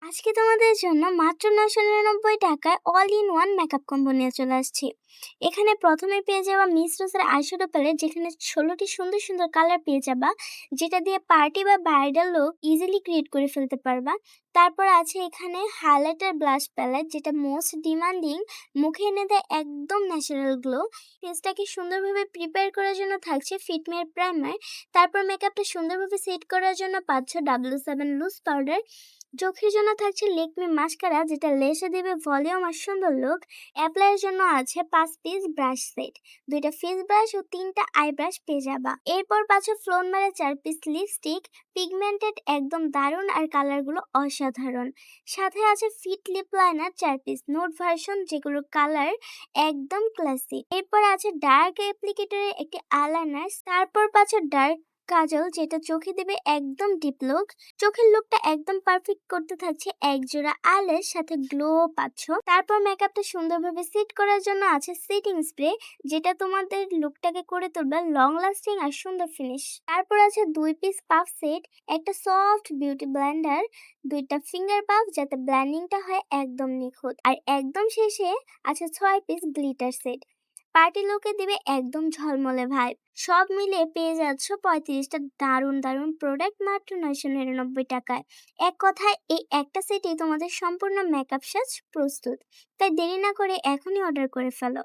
আজকে তোমাদের জন্য মাত্র 999 টাকায় all in one makeup combo নিয়ে চলে আসছি। এখানে প্রথমে পেয়ে যাবা মিস রোজের আইশ্যাডো প্যালেট, যেখানে 16টি সুন্দর সুন্দর কালার পেয়ে যাবা, যেটা দিয়ে পার্টি বা ব্রাইডাল লুক ইজিলি ক্রিয়েট করে ফেলতে পারবা। তারপর আছে এখানে হাইলাইটার ব্লাশ প্যালেট, যেটা মোস্ট ডিমান্ডিং, মুখে এনে দেয় একদম ন্যাচারাল গ্লো। ফেসটাকে সুন্দরভাবে প্রিপেয়ার করার জন্য থাকছে ফিটমির প্রাইমার। তারপর মেকআপটা সুন্দরভাবে সেট করার জন্য পাচ্ছ W7 লুজ পাউডার। চোখের জন্য থাকছে লেকমি মাস্কারা, যেটা লেসে দেবে ভলিউম আর সুন্দর লুক। অ্যাপ্লাইয়ের জন্য আছে 5 পিস ব্রাশ সেট, 2টা ফেস ব্রাশ ও 3টা আই ব্রাশ পেয়ে যাবা। এরপর পাচ্ছ ফ্লোন মারা 4 পিস লিপস্টিক, পিগমেন্টেড, একদম দারুণ আর কালারগুলো অসাধারণ। সাথে আছে fit lip liner 4 piece nude version, যেগুলোর কালার একদম ক্লাসিক। এরপর আছে ডার্ক অ্যাপ্লিকেটরের একটি আইলাইনার। তারপর পাচ্ছ ডার্ক কাজল, যেটা চোখে দেবে একদম ডিপ লুক। চোখের লুকটা একদম পারফেক্ট করতে থাকছে একজোড়া আইল্যাশ, সাথে গ্লো পাচ্ছ। তারপর মেকআপটা সুন্দরভাবে সেট করার জন্য আছে সেটিং স্প্রে, যেটা তোমাদের লুকটাকে করে তুলবে লং লাস্টিং আর সুন্দর ফিনিশ। তারপর আছে 2 পিস পাফ সেট, একটা সফট বিউটি ব্লেন্ডার, 2টা ফিঙ্গার পাফ, যাতে ব্লেন্ডিংটা হয় একদম নিখুঁত। আর একদম শেষে আছে 6 পিস গ্লিটার সেট, পার্টি লুকে দিবে একদম ঝলমলে ভাইব। সব মিলে পেয়ে যাচ্ছ 35টা দারুণ দারুণ প্রোডাক্ট মাত্র 999 টাকায়। এক কথায় এই একটা সেটেই তোমাদের সম্পূর্ণ মেকআপ সাজ প্রস্তুত। তাই দেরি না করে এখনই অর্ডার করে ফেলো।